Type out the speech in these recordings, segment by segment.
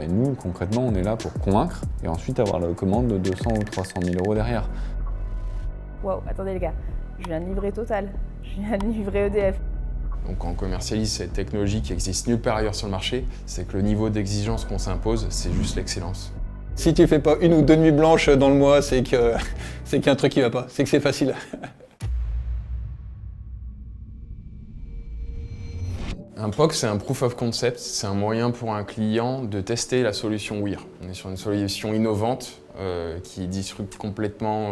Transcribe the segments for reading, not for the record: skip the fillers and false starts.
Et nous, concrètement, on est là pour convaincre et ensuite avoir la commande de 200 ou 300 000 euros derrière. Wow, attendez les gars, je viens de livrer Total, je viens de livrer EDF. Donc quand on commercialise cette technologie qui existe nulle part ailleurs sur le marché, c'est que le niveau d'exigence qu'on s'impose, c'est juste l'excellence. Si tu fais pas 1 ou 2 nuits blanches dans le mois, c'est qu'il y a un truc qui va pas, c'est que c'est facile. Un POC, c'est un proof of concept, c'est un moyen pour un client de tester la solution WIR. On est sur une solution innovante qui disrupte complètement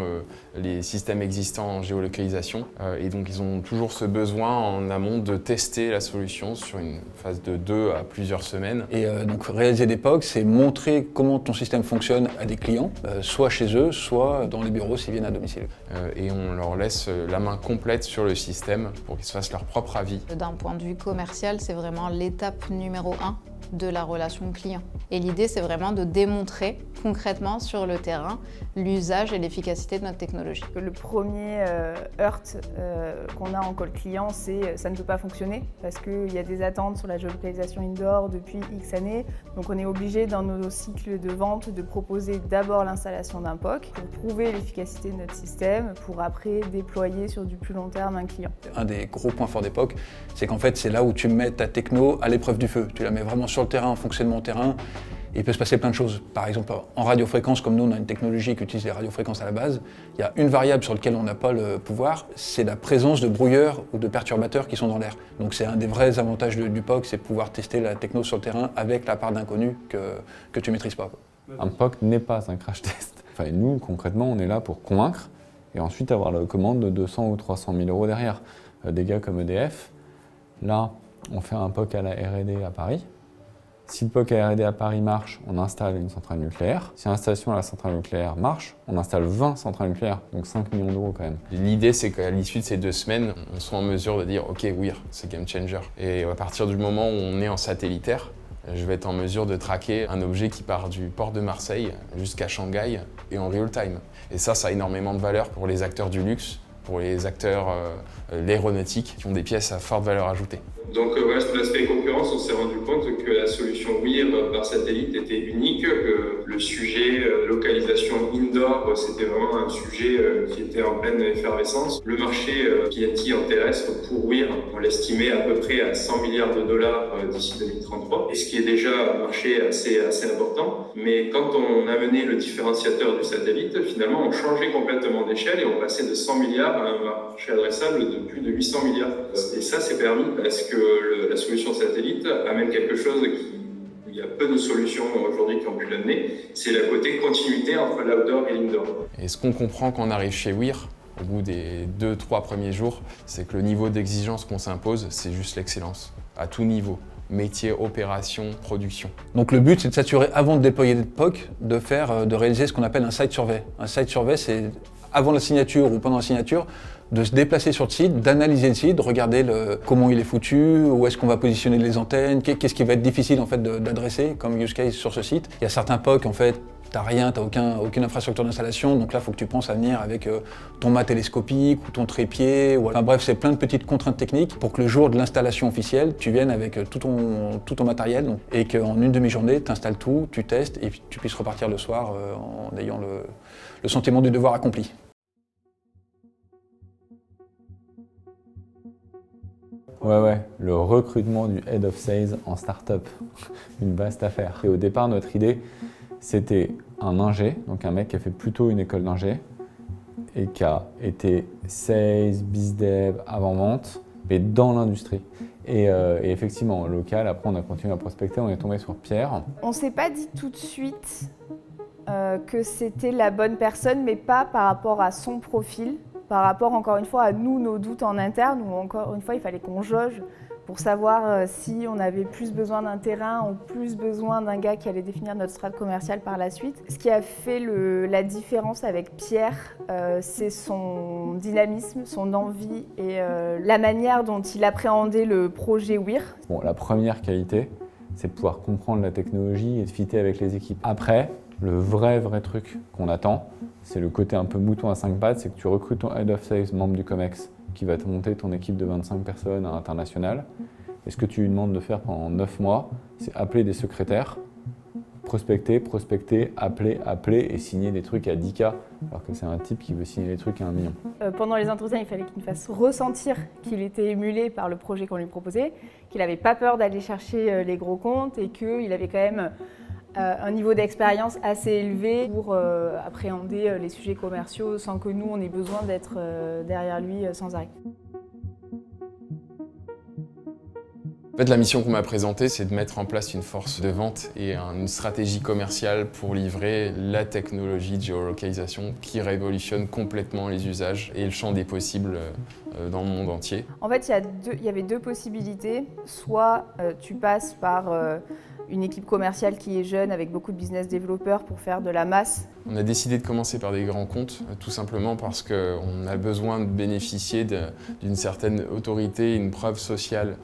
les systèmes existants en géolocalisation. Et donc ils ont toujours ce besoin en amont de tester la solution sur une phase de 2 à plusieurs semaines. Et donc réaliser des POC, c'est montrer comment ton système fonctionne à des clients, soit chez eux, soit dans les bureaux s'ils viennent à domicile. Et on leur laisse la main complète sur le système pour qu'ils se fassent leur propre avis. D'un point de vue commercial, c'est vraiment l'étape numéro 1 de la relation client. Et l'idée, c'est vraiment de démontrer concrètement sur le terrain l'usage et l'efficacité de notre technologie. Le premier heurt qu'on a en call client, c'est ça ne peut pas fonctionner parce qu'il y a des attentes sur la géolocalisation indoor depuis X années. Donc on est obligé dans nos cycles de vente de proposer d'abord l'installation d'un POC pour prouver l'efficacité de notre système pour après déployer sur du plus long terme un client. Un des gros points forts d'Epoch, c'est qu'en fait c'est là où tu mets ta techno à l'épreuve du feu. Tu la mets vraiment sur le terrain, en fonctionnement terrain. Et il peut se passer plein de choses. Par exemple, en radiofréquence, comme nous, on a une technologie qui utilise les radiofréquences à la base, il y a une variable sur laquelle on n'a pas le pouvoir, c'est la présence de brouilleurs ou de perturbateurs qui sont dans l'air. Donc c'est un des vrais avantages du POC, c'est de pouvoir tester la techno sur le terrain avec la part d'inconnu que tu ne maîtrises pas. Un POC n'est pas un crash test. Enfin, nous, concrètement, on est là pour convaincre et ensuite avoir la commande de 200 ou 300 000 euros derrière. Des gars comme EDF, là, on fait un POC à la R&D à Paris. Si le POC à R&D à Paris marche, on installe une centrale nucléaire. Si l'installation à la centrale nucléaire marche, on installe 20 centrales nucléaires, donc 5 millions d'euros quand même. L'idée, c'est qu'à l'issue de ces 2 semaines, on soit en mesure de dire « Ok, WIR, c'est game changer ». Et à partir du moment où on est en satellitaire, je vais être en mesure de traquer un objet qui part du port de Marseille jusqu'à Shanghai et en real time. Et ça a énormément de valeur pour les acteurs du luxe, pour les acteurs l'aéronautique qui ont des pièces à forte valeur ajoutée. Donc voilà, sur l'aspect concurrence, on s'est rendu compte que la solution WIR par satellite était unique, que le sujet localisation indoor, c'était vraiment un sujet qui était en pleine effervescence. Le marché PNT en terrestre pour WIR, on l'estimait à peu près à 100 milliards de dollars d'ici 2033, et ce qui est déjà un marché assez important. Mais quand on a mené le différenciateur du satellite, finalement on changeait complètement d'échelle et on passait de 100 milliards à un marché adressable de plus de 800 milliards. Et ça, c'est permis parce que la solution satellite amène quelque chose il y a peu de solutions aujourd'hui qui ont pu l'amener, c'est la côté continuité entre l'outdoor et l'indoor. Et ce qu'on comprend quand on arrive chez WIR, au bout des 2-3 premiers jours, c'est que le niveau d'exigence qu'on s'impose, c'est juste l'excellence, à tout niveau. Métier, opération, production. Donc le but, c'est de s'assurer, avant de déployer des POC, de réaliser ce qu'on appelle un site survey. Un site survey, c'est avant la signature ou pendant la signature, de se déplacer sur le site, d'analyser le site, de regarder comment il est foutu, où est-ce qu'on va positionner les antennes, qu'est-ce qui va être difficile en fait d'adresser comme use case sur ce site. Il y a certains POC en fait, t'as aucune infrastructure d'installation, donc là il faut que tu penses à venir avec ton mât télescopique ou ton trépied. Enfin bref, c'est plein de petites contraintes techniques pour que le jour de l'installation officielle, tu viennes avec tout ton matériel et qu'en une demi-journée, tu installes tout, tu testes et puis tu puisses repartir le soir en ayant le sentiment du devoir accompli. Ouais, le recrutement du Head of Sales en start-up, une vaste affaire. Et au départ, notre idée, c'était un ingé, donc un mec qui a fait plutôt une école d'ingé et qui a été sales, bizdev, avant-vente, mais dans l'industrie. Et effectivement, local, après on a continué à prospecter, on est tombé sur Pierre. On ne s'est pas dit tout de suite que c'était la bonne personne, mais pas par rapport à son profil. Par rapport, encore une fois, à nous, nos doutes en interne, où encore une fois, il fallait qu'on jauge pour savoir si on avait plus besoin d'un terrain ou plus besoin d'un gars qui allait définir notre strat commerciale par la suite. Ce qui a fait la différence avec Pierre, c'est son dynamisme, son envie et la manière dont il appréhendait le projet WIR. Bon, la première qualité, c'est de pouvoir comprendre la technologie et de fitter avec les équipes. Après, le vrai truc qu'on attend, c'est le côté un peu mouton à 5 pattes, c'est que tu recrutes ton Head of Sales, membre du COMEX, qui va te monter ton équipe de 25 personnes à l'international. Et ce que tu lui demandes de faire pendant 9 mois, c'est appeler des secrétaires, prospecter, appeler et signer des trucs à 10K, alors que c'est un type qui veut signer des trucs à 1 million. Pendant les entretiens, il fallait qu'il nous fasse ressentir qu'il était émulé par le projet qu'on lui proposait, qu'il n'avait pas peur d'aller chercher les gros comptes et qu'il avait quand même un niveau d'expérience assez élevé pour appréhender les sujets commerciaux sans que nous, on ait besoin d'être derrière lui sans arrêt. En fait, la mission qu'on m'a présentée, c'est de mettre en place une force de vente et une stratégie commerciale pour livrer la technologie de géolocalisation qui révolutionne complètement les usages et le champ des possibles dans le monde entier. En fait, il y avait 2 possibilités. Soit tu passes par une équipe commerciale qui est jeune avec beaucoup de business développeurs pour faire de la masse. On a décidé de commencer par des grands comptes, tout simplement parce qu'on a besoin de bénéficier d'une certaine autorité, une preuve sociale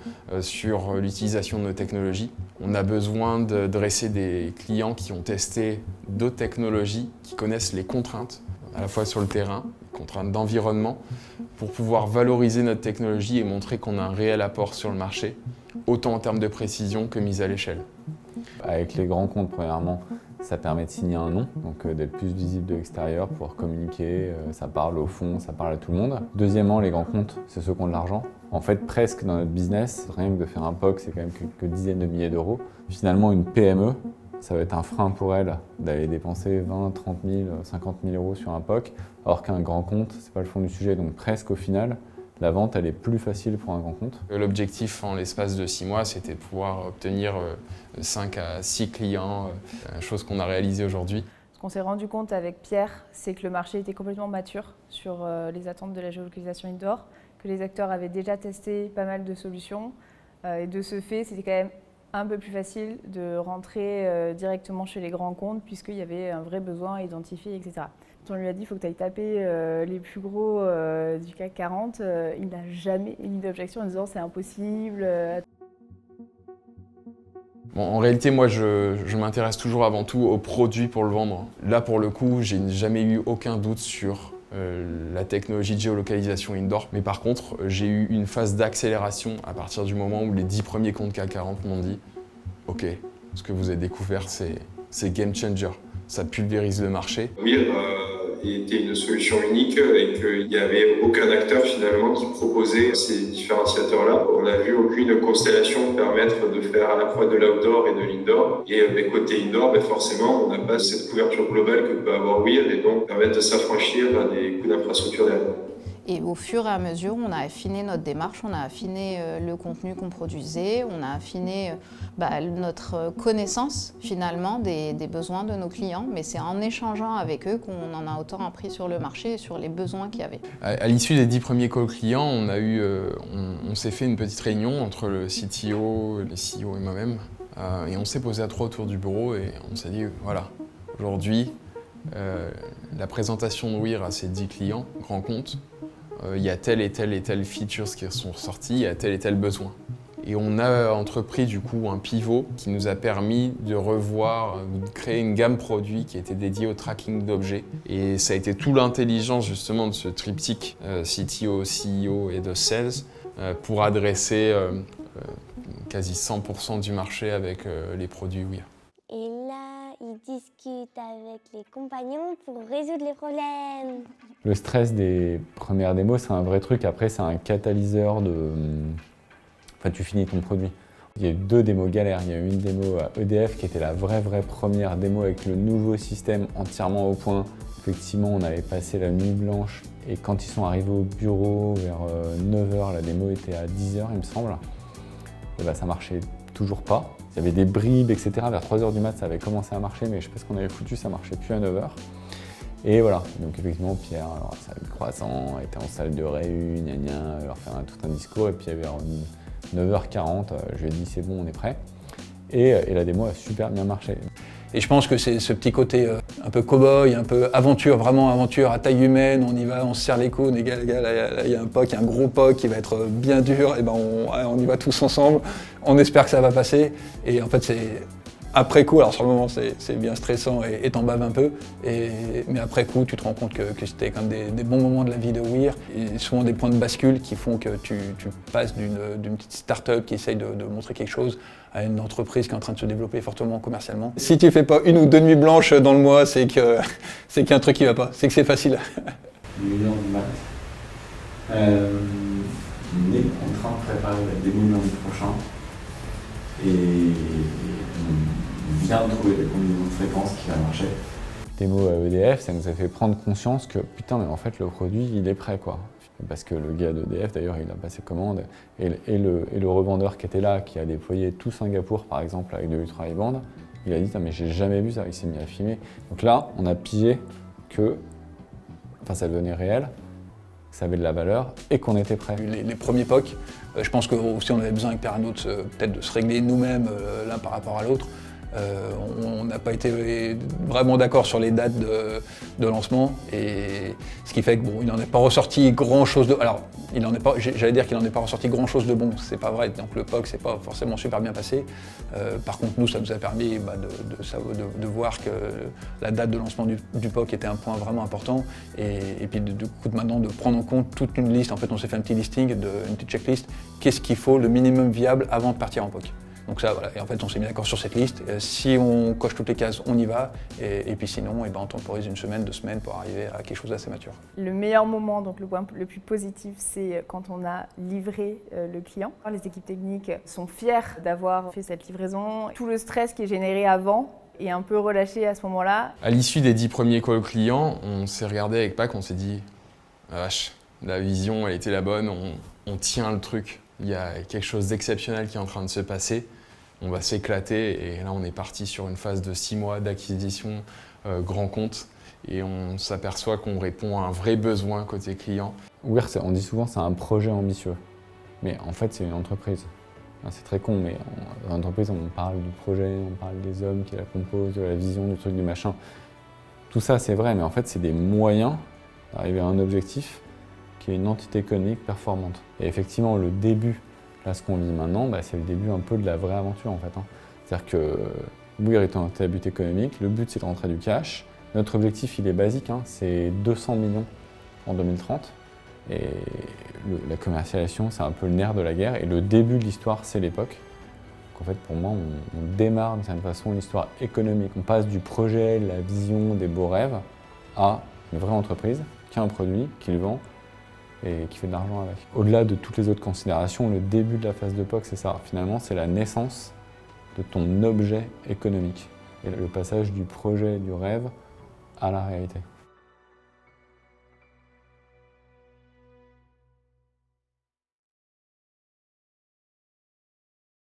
sur l'utilisation de nos technologies. On a besoin de dresser des clients qui ont testé d'autres technologies, qui connaissent les contraintes, à la fois sur le terrain, contraintes d'environnement, pour pouvoir valoriser notre technologie et montrer qu'on a un réel apport sur le marché, autant en termes de précision que mise à l'échelle. Avec les grands comptes, premièrement, ça permet de signer un nom, donc d'être plus visible de l'extérieur, pouvoir communiquer, ça parle au fond, ça parle à tout le monde. Deuxièmement, les grands comptes, c'est ceux qui ont de l'argent. En fait, presque dans notre business, rien que de faire un POC, c'est quand même quelques dizaines de milliers d'euros. Finalement, une PME, ça va être un frein pour elle d'aller dépenser 20, 30 000, 50 000 euros sur un POC, alors qu'un grand compte, c'est pas le fond du sujet. Donc presque au final, la vente, elle est plus facile pour un grand compte. L'objectif en l'espace de 6 mois, c'était de pouvoir obtenir 5 à 6 clients, chose qu'on a réalisée aujourd'hui. Ce qu'on s'est rendu compte avec Pierre, c'est que le marché était complètement mature sur les attentes de la géolocalisation indoor, que les acteurs avaient déjà testé pas mal de solutions. Et de ce fait, c'était quand même un peu plus facile de rentrer directement chez les grands comptes puisqu'il y avait un vrai besoin identifié, etc. Quand on lui a dit qu'il faut que tu ailles taper les plus gros du CAC 40, il n'a jamais émis d'objection en disant c'est impossible. Bon, en réalité, moi, je m'intéresse toujours avant tout au produit pour le vendre. Là, pour le coup, j'ai jamais eu aucun doute sur la technologie de géolocalisation indoor. Mais par contre, j'ai eu une phase d'accélération à partir du moment où les 10 premiers comptes CAC 40 m'ont dit « Ok, ce que vous avez découvert, c'est game changer. Ça pulvérise le marché. » WIR était une solution unique et qu'il n'y avait aucun acteur finalement qui proposait ces différenciateurs-là. On n'a vu aucune constellation permettre de faire à la fois de l'outdoor et de l'indoor. Et côté indoor, forcément, on n'a pas cette couverture globale que peut avoir WIR et donc permettre de s'affranchir des coûts d'infrastructure derrière. Et au fur et à mesure, on a affiné notre démarche, on a affiné le contenu qu'on produisait, on a affiné notre connaissance finalement des besoins de nos clients, mais c'est en échangeant avec eux qu'on en a autant appris sur le marché et sur les besoins qu'il y avait. À l'issue des 10 premiers calls clients, on s'est fait une petite réunion entre le CTO, les CEO et moi-même, et on s'est posé à 3 autour du bureau et on s'est dit voilà, aujourd'hui, la présentation de WIR à ces 10 clients, grands comptes, il y a telle et telle features qui sont sorties, il y a tel et tel besoin. Et on a entrepris du coup un pivot qui nous a permis de revoir, de créer une gamme produit qui était dédiée au tracking d'objets. Et ça a été tout l'intelligence justement de ce triptyque CTO, CEO et de Sales pour adresser quasi 100% du marché avec les produits WIR. Et là, ils discutent avec les compagnons pour résoudre les problèmes. Le stress des premières démos, c'est un vrai truc. Après, c'est un catalyseur de... Enfin, tu finis ton produit. Il y a eu 2 démos galères. Il y a eu une démo à EDF qui était la vraie première démo avec le nouveau système entièrement au point. Effectivement, on avait passé la nuit blanche et quand ils sont arrivés au bureau vers 9h, la démo était à 10h, il me semble. Et ça marchait toujours pas. Il y avait des bribes, etc. Vers 3h du mat, ça avait commencé à marcher, mais je sais pas ce qu'on avait foutu, ça marchait plus à 9h. Et voilà, donc effectivement, Pierre, alors, salle de croissant, était en salle de réunion, leur faire tout un discours, et puis vers 9h40, je lui ai dit c'est bon, on est prêt. Et la démo a super bien marché. Et je pense que c'est ce petit côté un peu cow-boy, un peu aventure, vraiment aventure à taille humaine, on y va, on se serre les coudes, les gars, là, il y a un POC, un gros POC qui va être bien dur, et on y va tous ensemble, on espère que ça va passer. Et en fait, c'est Après coup, alors sur le moment c'est bien stressant et t'en baves un peu, mais après coup tu te rends compte que c'était quand même des bons moments de la vie de Weir, et souvent des points de bascule qui font que tu passes d'une petite start-up qui essaye de montrer quelque chose à une entreprise qui est en train de se développer fortement commercialement. Si tu fais pas 1 ou 2 nuits blanches dans le mois, c'est qu'il y a un truc qui va pas, c'est que c'est facile. Millions de maths. On est en train de préparer le début de l'année prochain et on vient de trouver des combinaisons de fréquences qui va marcher. Démo à EDF, ça nous a fait prendre conscience que putain, mais en fait le produit il est prêt quoi. Parce que le gars d'EDF d'ailleurs il a passé commande et le revendeur qui était là, qui a déployé tout Singapour par exemple avec de l'ultra high band, il a dit mais j'ai jamais vu ça, il s'est mis à filmer. Donc là on a pigé que ça devenait réel, ça avait de la valeur et qu'on était prêt. Les premiers POC, je pense que aussi on avait besoin avec Terranout peut-être de se régler nous-mêmes l'un par rapport à l'autre. On n'a pas été vraiment d'accord sur les dates de lancement, et ce qui fait que il n'en est pas ressorti grand-chose de. Alors, j'allais dire qu'il n'en est pas ressorti grand-chose de bon, c'est pas vrai. Donc le POC, c'est pas forcément super bien passé. Par contre, nous, ça nous a permis de voir que la date de lancement du POC était un point vraiment important, et puis du coup maintenant de prendre en compte toute une liste. En fait, on s'est fait un petit listing, une petite checklist. Qu'est-ce qu'il faut, le minimum viable avant de partir en POC. Donc ça, voilà. Et en fait, on s'est mis d'accord sur cette liste. Si on coche toutes les cases, on y va. Et puis sinon, on temporise 1 semaine, 2 semaines pour arriver à quelque chose d'assez mature. Le meilleur moment, donc le point le plus positif, c'est quand on a livré le client. Les équipes techniques sont fières d'avoir fait cette livraison. Tout le stress qui est généré avant est un peu relâché à ce moment-là. À l'issue des 10 premiers calls clients, on s'est regardé avec Pac, on s'est dit vache, la vision, elle était la bonne, on tient le truc. Il y a quelque chose d'exceptionnel qui est en train de se passer. On va s'éclater et là on est parti sur une phase de 6 mois d'acquisition grand compte et on s'aperçoit qu'on répond à un vrai besoin côté client. Weir, on dit souvent c'est un projet ambitieux, mais en fait c'est une entreprise. C'est très con, mais en entreprise on parle du projet, on parle des hommes qui la composent, de la vision, du truc, du machin. Tout ça c'est vrai, mais en fait c'est des moyens d'arriver à un objectif qui est une entité économique performante. Et effectivement le début, là, ce qu'on vit maintenant, c'est le début un peu de la vraie aventure en fait. C'est-à-dire que Weir est un but économique, le but c'est de rentrer du cash. Notre objectif il est basique, c'est 200 millions en 2030. Et la commercialisation c'est un peu le nerf de la guerre et le début de l'histoire c'est l'époque. Donc en fait pour moi on démarre d'une certaine façon une histoire économique. On passe du projet, de la vision, des beaux rêves à une vraie entreprise qui a un produit, qui le vend et qui fait de l'argent avec. Au-delà de toutes les autres considérations, le début de la phase de POC, c'est ça. Finalement, c'est la naissance de ton objet économique et le passage du projet, du rêve à la réalité.